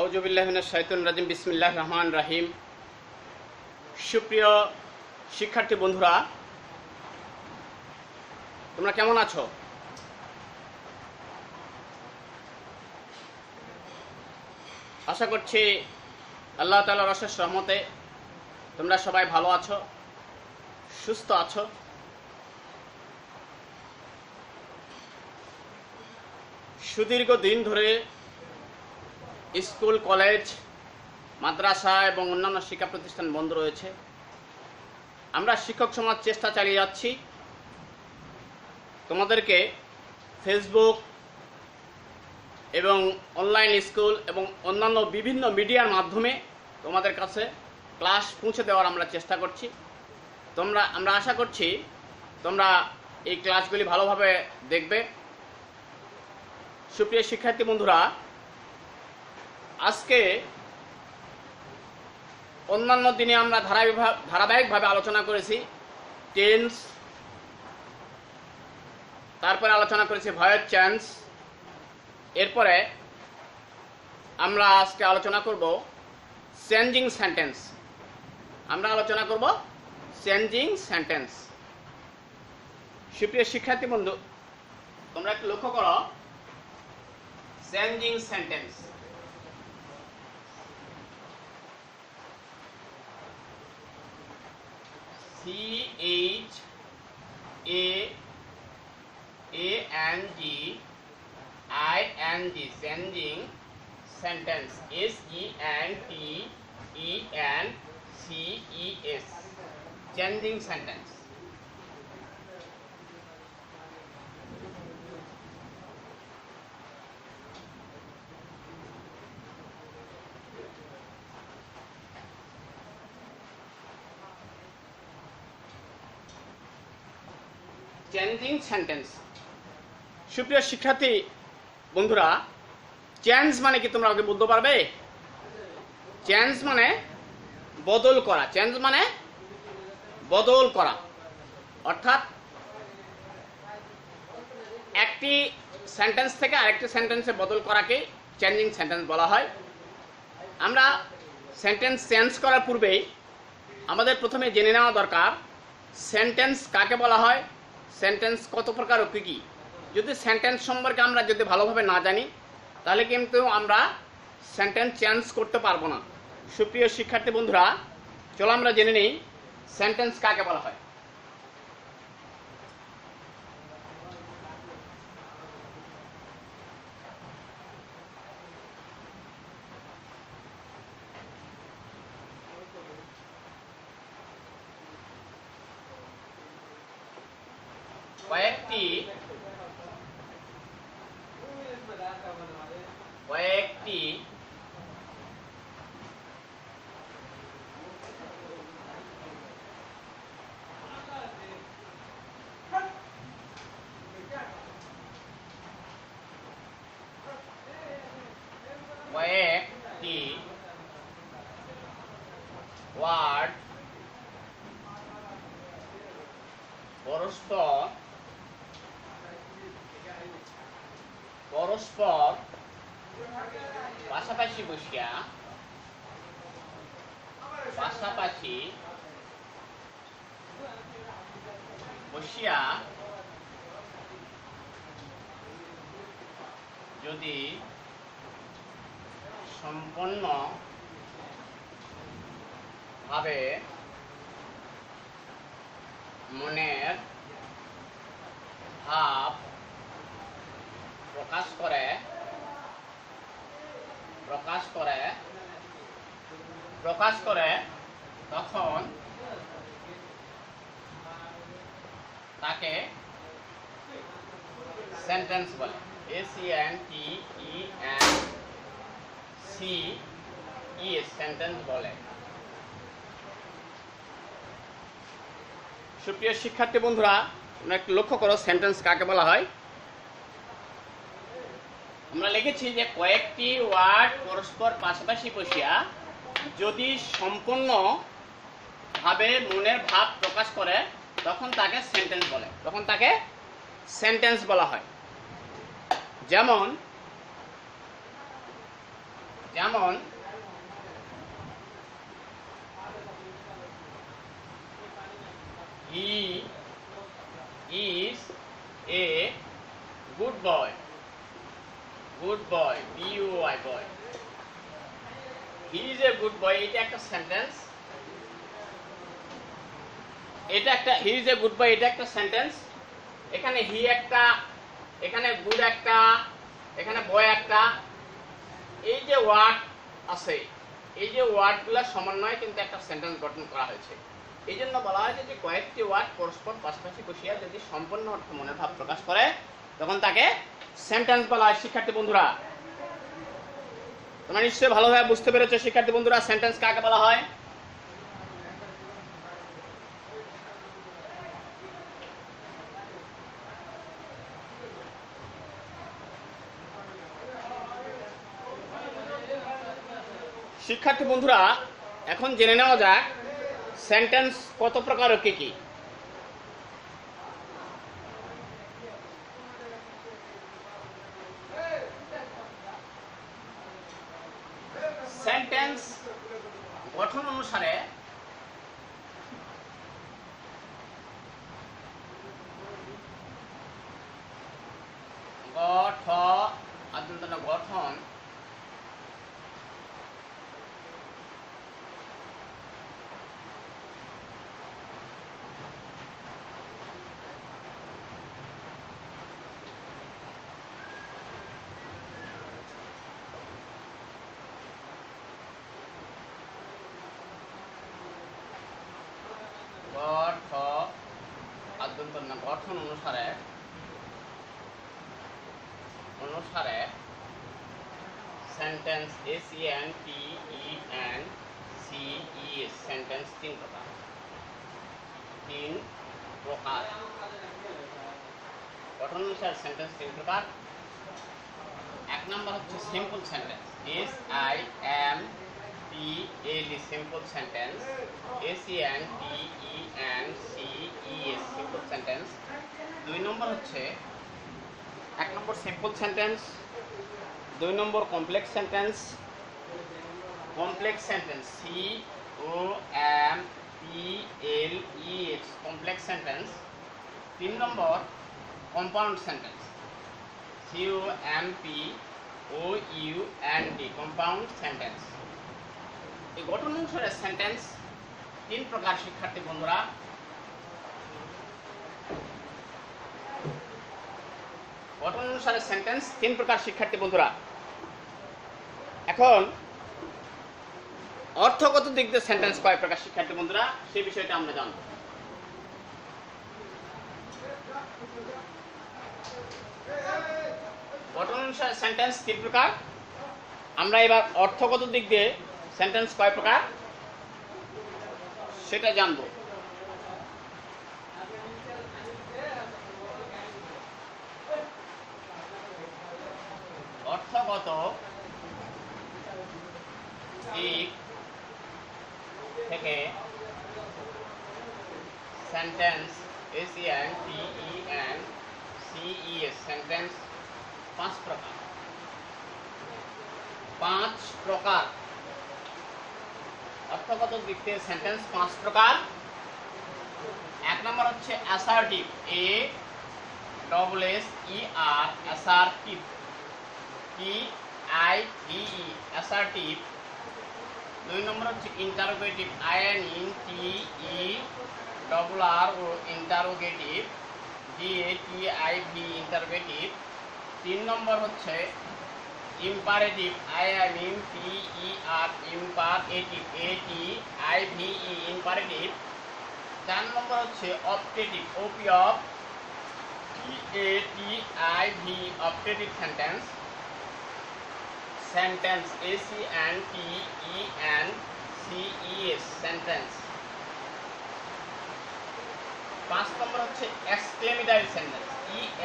আউযুবিল্লাহি মিনাশ শাইতানির রাজিম বিসমিল্লাহির রহমানির রহিম। সুপ্রিয় শিক্ষার্থী বন্ধুরা, তোমরা কেমন আছো? আশা করছি আল্লাহ তাআলার অশেষ রহমতে তোমরা সবাই ভালো আছো, সুস্থ আছো। সুদীর্ঘ দিন ধরে স্কুল, কলেজ, মাদ্রাসা এবং অন্যান্য শিক্ষা প্রতিষ্ঠান বন্ধ রয়েছে। আমরা শিক্ষক সমাজ চেষ্টা চালিয়ে যাচ্ছি তোমাদেরকে ফেসবুক এবং অনলাইন স্কুল এবং অন্যান্য বিভিন্ন মিডিয়ার মাধ্যমে তোমাদের কাছে ক্লাস পৌঁছে দেওয়ার আমরা চেষ্টা করছি। আমরা আশা করছি তোমরা এই ক্লাসগুলি ভালোভাবে দেখবে। সুপ্রিয় শিক্ষার্থী বন্ধুরা, আজকে অন্যান্য দিনে আমরা ধারাবাহিকভাবে আলোচনা করেছি টেন্স, তারপরে আলোচনা করেছি ভয়েস চেঞ্জ। এরপরে আমরা আজকে আলোচনা করব চেঞ্জিং সেন্টেন্স। Changing sentence. সুপ্রিয় শিক্ষার্থী বন্ধু, তোমরা একটু লক্ষ্য করো, changing sentence. CHANGING, changing sentence. SENTENCES, changing sentence. Changing sentence. সুপ্রিয় শিক্ষার্থী বন্ধুরা, চেঞ্জ মানে কি তোমরা আগে বুঝতে পারবে? চেঞ্জ মানে বদল করা। চেঞ্জ মানে বদল করা, অর্থাৎ একটি সেন্টেন্স থেকে আরেকটি সেন্টেন্সে বদল করাকে চেঞ্জিং সেন্টেন্স বলা হয়। আমরা সেন্টেন্স চেঞ্জ করার পূর্বেই আমাদের প্রথমে জেনে নেওয়া দরকার সেন্টেন্স কাকে বলা হয়, সেন্টেন্স কত প্রকার ও কী কী। যদি সেন্টেন্স সম্পর্কে আমরা যদি ভালোভাবে না জানি তাহলে কিন্তু আমরা সেন্টেন্স চেঞ্জ করতে পারবো না। সুপ্রিয় শিক্ষার্থী বন্ধুরা, চলো আমরা জেনে নিই সেন্টেন্স কাকে বলা হয়। কয়েকটি ওয়ার্ড পরস্পর পাশাপাশি বসিয়া যদি সম্পন্ন ভাবে মনের ভাব প্রকাশ করে তখন তাকে সেন্টেন্স বলে। SENTENCES, সেন্টেন্স বলে। সুপ্রিয় শিক্ষার্থী বন্ধুরা, তোমরা একটু লক্ষ্য করো সেন্টেন্স কাকে বলা হয়। আমরা লিখেছি যে কয়েকটি ওয়ার্ড পরস্পর পাশাপাশি বসিয়া যদি সম্পূর্ণ ভাবে মনের ভাব প্রকাশ করে তখন তাকে সেন্টেন্স বলা হয়। যেমন যেমন হি is a good boy, good boy, BOY boy. He is a good বয়, এটা একটা সেন্টেন্স, এটা একটা, হি ইজ এ গুড বয় এটা একটা সেন্টেন্স। এখানে হি একটা, এখানে গুড একটা, এখানে বয় একটা, এই যে ওয়ার্ড আছে, এই যে ওয়ার্ডগুলো সমন্বয়ে কিন্তু একটা সেন্টেন্স গঠন করা হয়েছে। এই জন্য বলা হয়েছে যে কয়েকটি ওয়ার্ড পরস্পর পাশাপাশি বসিয়া যদি সম্পূর্ণ অর্থ মনের ভাব প্রকাশ করে তখন তাকে সেন্টেন্স বলা হয়। শিক্ষার্থী বন্ধুরা, তোমরা নিশ্চয়ই ভালোভাবে বুঝতে পেরেছো শিক্ষার্থী বন্ধুরা সেন্টেন্স কাকে বলা হয়। শিক্ষার্থী বন্ধুরা, এখন জেনে নেওয়া যাক সেন্টেন্স কত প্রকার ও কি কি। সেন্টেন্স গঠন অনুসারে গঠন গঠন অনুসারে সেন্টেন্স SENTENCE সেন্টেন্স তিন প্রকার। গঠন অনুসারে সেন্টেন্স তিন প্রকার। এক নম্বর হচ্ছে simple sentence, SIMPLE simple sentence, SENTENCE simple sentence. দুই নম্বর হচ্ছে, এক নম্বর সিম্পল সেন্টেন্স, দুই number complex sentence, complex sentence COMPLEX complex sentence. তিন number compound sentence COMPOUND compound sentence. এই গঠন অনুসারে সেন্টেন্স তিন প্রকার শিক্ষার্থী বন্ধুরা। গঠন অনুসারে সেন্টেন্স তিন প্রকার শিক্ষার্থী বন্ধুরা। এখন অর্থগত দিক দিয়ে সেন্টেন্স কয় প্রকার শিক্ষার্থী বন্ধুরা সেই বিষয়টা আমরা জানব। গঠন অনুসারে সেন্টেন্স তিন প্রকার। আমরা এবার অর্থগত দিক দিয়ে সেন্টেন্স কয় প্রকার সেটা জানব। অর্থগত দিক থেকে সেন্টেন্স SENTENCE সেন্টেন্স পাঁচ প্রকার। পাঁচ প্রকার অর্থগত দিক থেকে সেন্টেন্স পাঁচ প্রকার। এক নম্বর হচ্ছে assertive, ASSER assertive, TIVE assertive. দুই নম্বর হচ্ছে interrogative, INTERRO interrogative, DATIV interrogative. তিন নম্বর হচ্ছে ইম্পারেটিভ, IMPER ATIVE ইম্পারেটিভ। চার নম্বর হচ্ছে optative, OPTATIV optative sentence. Sentence SENTENCE sentence. পাঁচ নম্বর হচ্ছে exclamatory sentence,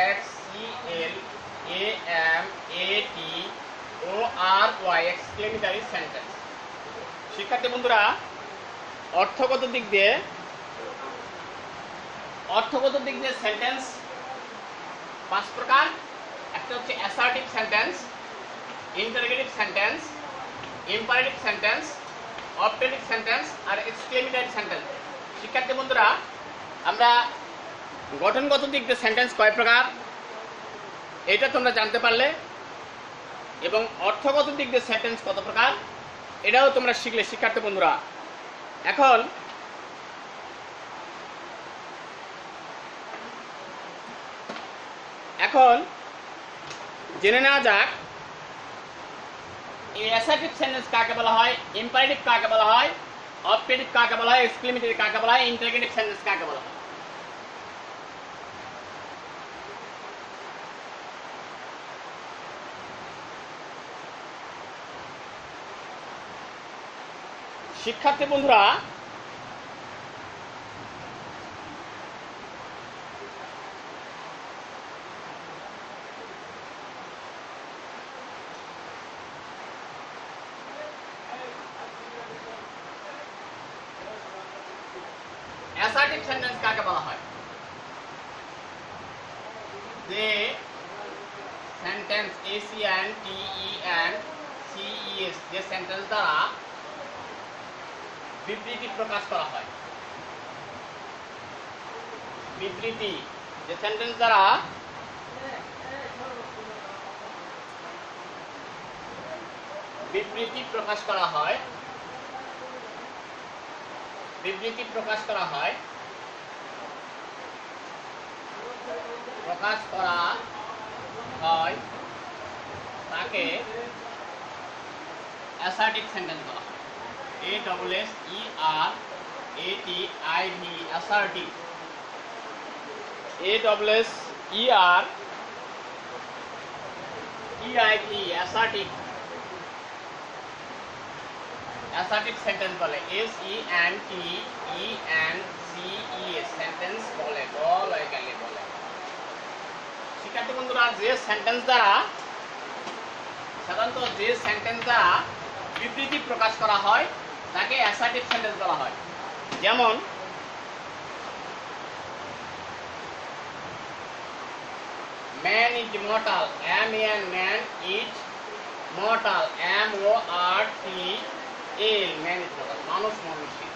EXCLAMATORY exclamatory sentence. শিক্ষার্থী বন্ধুরা, অর্থগত দিক দিয়ে সেন্টেন্স পাঁচ প্রকার। একটা হচ্ছে assertive sentence, interrogative sentence, imperative sentence, objective sentence আর এক্সক্লেমেটরি সেন্টেন্স। শিক্ষার্থী বন্ধুরা, আমরা গঠনগত দিক দিয়ে সেন্টেন্স কয় প্রকার এটা তোমরা জানতে পারলে, এবং অর্থগত দিক দিয়ে সেন্টেন্স কত প্রকার এটাও তোমরা শিখলে। শিক্ষার্থী বন্ধুরা, এখন জেনে নেওয়া যাক এই অ্যাসার্টিভ সেন্টেন্স কাকে বলা হয়, ইম্পারেটিভ কাকে বলা হয়, অবজেক্টিভ কাকে বলা হয়, এক্সক্লেমেটরি কাকে বলা হয়, ইন্টারগেটিভ সেন্টেন্স কাকে বলা হয়। শিক্ষার্থী বন্ধুরা, অ্যাসার্টিভ সেন্টেন্স কাকে বলা হয়? যে সেন্টেন্স ASENTENCES যে সেন্টেন্স দ্বারা বিবৃতি প্রকাশ করা হয়, বিবৃতি যে সেন্টেন্স দ্বারা বিবৃতি প্রকাশ করা হয়, বিবৃতি প্রকাশ করা হয়, প্রকাশ করা হয় তাকে অ্যাসার্টিভ সেন্টেন্স বলা হয়। ASSERATIV assertive, ASSERTIV assertive, assertive sentence বলে। SENTENCES সেন্টেন্স বলে, বলে গেলে বলে। শিক্ষার্থী বন্ধুরা, যে সেন্টেন্স দ্বারা সাধারণত যে সেন্টেন্স দ্বারা বিবৃতি প্রকাশ করা হয় তাকে অ্যাসার্টিভ সেন্টেন্স বলা হয়। যেমন man is mortal, MAN man is mortal, MORTAL man is mortal, মানুষ মরণশীল,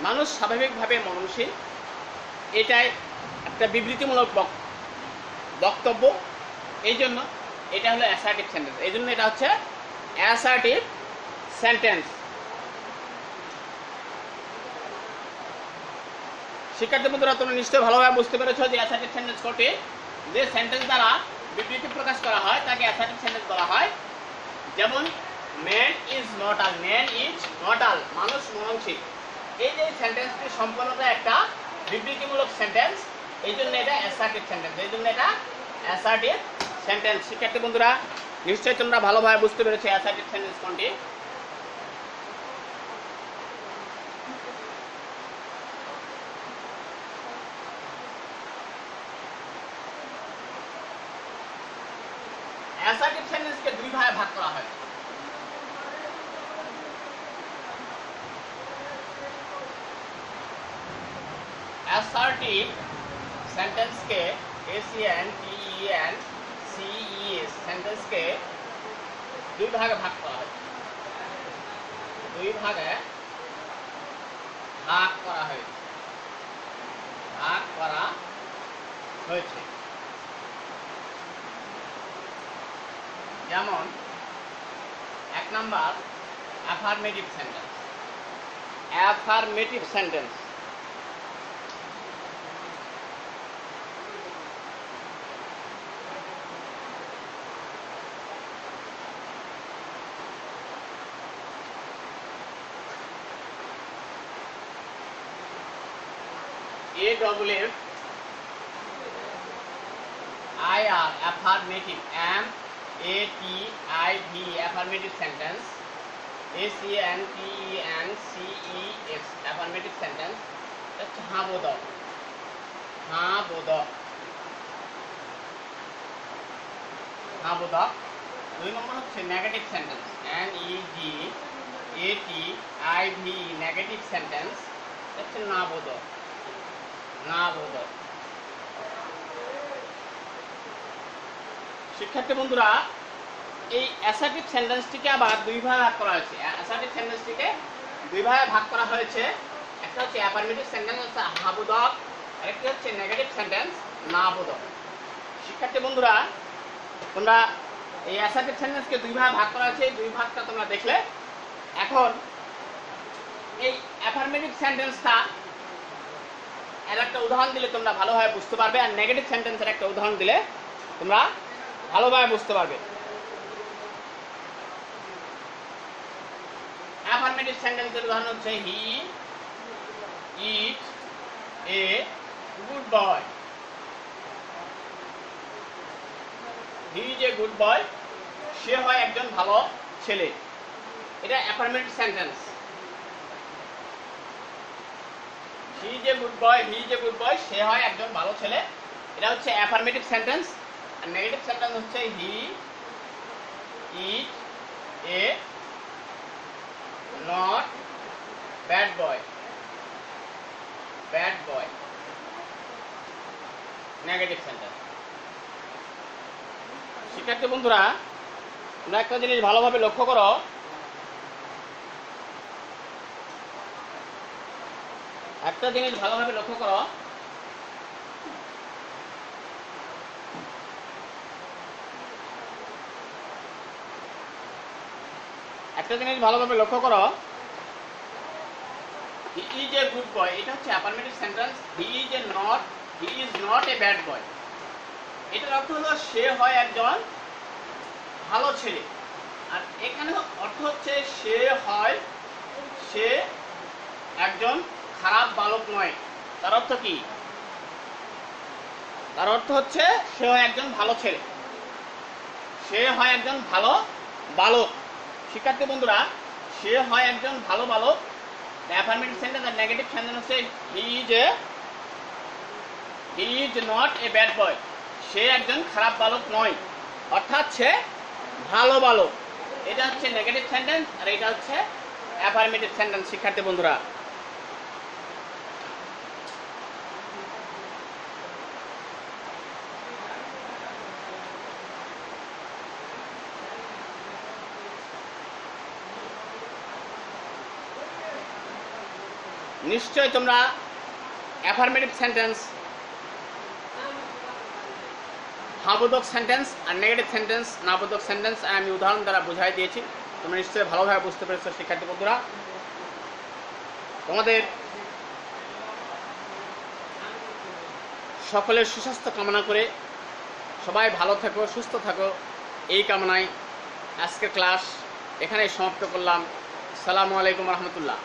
মানুষ স্বাভাবিকভাবে মরণশীল। এটাই একটা বিবৃতিমূলক বক্তব্য, এই জন্য এটা হলো অ্যাসার্টিভ সেন্টেন্স, এই জন্য এটা হচ্ছে অ্যাসার্টিভ সেন্টেন্স। শিক্ষার্থী বন্ধুরা, তোমরা নিশ্চয়ই ভালোভাবে বুঝতে পেরেছো যে অ্যাসার্টিভ সেন্টেন্স কোনটি। যে সেন্টেন্স দ্বারা বিবৃতি প্রকাশ করা হয় তাকে অ্যাসার্টিভ সেন্টেন্স বলা হয়। যেমন man is mortal, man is mortal, মানুষ মরণশীল। এই যে সেন্টেন্সটি সম্পূর্ণটা একটা বিবৃতিমূলক সেন্টেন্স, এই জন্য এটা অ্যাসার্টিভ সেন্টেন্স, এই জন্য এটা অ্যাসার্টিভ সেন্টেন্স। শিক্ষার্থী বন্ধুরা, নিশ্চয়ই তোমরা ভালোভাবে বুঝতে পেরেছো অ্যাসার্টিভ সেন্টেন্স কোনটি। অ্যাসার্টিভ সেন্টেন্সকে দুই ভাগে ভাগ করা হয়। অ্যাসার্টিভ সেন্টেন্সকে ASENTENCES সেন্টেন্সকে দুই ভাগে ভাগ করা হয়, দুই ভাগে ভাগ করা হয়েছে, ভাগ করা হয়েছে। যেমন এক number affirmative sentence, affirmative sentence. AFFIR affirmative, MATIV affirmative sentence, ACNTENCES affirmative sentence, that's हाँ बोधक, हाँ बोधक, हाँ बोधक। দুই নম্বর হচ্ছে negative sentence, NEGATIV negative sentence, হচ্ছে না বোধক, না বোধক। শিক্ষার্থী বন্ধুরা, এই অ্যাসার্টিভ সেন্টেন্সটিকে আবার দুই ভাগে ভাগ করা হয়েছে। অ্যাসার্টিভ সেন্টেন্সটিকে দুই ভাগে ভাগ করা হয়েছে। একটা হচ্ছে অ্যাফার্মেটিভ সেন্টেন্স হচ্ছে হাবোধক, আরেকটি হচ্ছে নেগেটিভ সেন্টেন্স না বোধক। শিক্ষার্থী বন্ধুরা, তোমরা এই অ্যাসার্টিভ সেন্টেন্সকে দুই ভাগে ভাগ করা হয়েছে, এই দুই ভাগটা তোমরা দেখলে। এখন এই অ্যাফার্মেটিভ সেন্টেন্সটা এর একটা উদাহরণ দিলে তোমরা ভালোভাবে বুঝতে পারবে, আর নেগেটিভ সেন্টেন্সের একটা উদাহরণ দিলে তোমরা ভালোভাবে বুঝতে পারবে। অ্যাফার্মেটিভ সেন্টেন্সের উদাহরণ হচ্ছে he is a good boy. He is a good boy, সে হয় একজন ভালো ছেলে। এটা affirmative sentence. He is a good boy, he is a good boy, সে হয় একজন ভালো ছেলে। এটা হচ্ছে অ্যাফার্মেটিভ সেন্টেন্স। আর নেগেটিভ সেন্টেন্স হচ্ছে he is a not bad boy. Bad boy negative sentence. শিক্ষার্থী বন্ধুরা, তোমরা একটা জিনিস ভালোভাবে লক্ষ্য করো, একটা জিনিস ভালোভাবে লক্ষ্য করো, একটা জিনিস ভালোভাবে লক্ষ্য করো, হি ইজ এ গুড বয়, এটা হচ্ছে affirmative sentence. He is not a bad বয়, এটার অর্থ হলো সে হয় একজন ভালো ছেলে। আর এখানে অর্থ হচ্ছে সে একজন খারাপ বালক নয়। তার অর্থ কি? তার অর্থ হচ্ছে সে হয় একজন ভালো ছেলে, সে হয় একজন ভালো বালক। শিক্ষার্থী বন্ধুরা, সে হয় একজন ভালো বালক। অ্যাফার্মেটিভ সেন্টেন্স আর নেগেটিভ সেন্টেন্স হচ্ছে he is not a bad boy, সে একজন খারাপ বালক নয়, অর্থাৎ সে ভালো বালক। এটা হচ্ছে নেগেটিভ সেন্টেন্স আর এটা হচ্ছে অ্যাফার্মেটিভ সেন্টেন্স। শিক্ষার্থী বন্ধুরা, নিশ্চয় তোমরা অ্যাফার্মেটিভ সেন্টেন্স, হাবোধক সেন্টেন্স আর নেগেটিভ সেন্টেন্স নাবোধক সেন্টেন্স আমি উদাহরণ দ্বারা বোঝাই দিয়েছি। তোমরা নিশ্চয়ই ভালোভাবে বুঝতে পেরেছো। শিক্ষার্থী বন্ধুরা, তোমাদের সকলের সুস্বাস্থ্য কামনা করে সবাই ভালো থাকো, সুস্থ থাকো, এই কামনায় আজকের ক্লাস এখানেই সমাপ্ত করলাম। আসসালামু আলাইকুম রহমতুল্লাহ।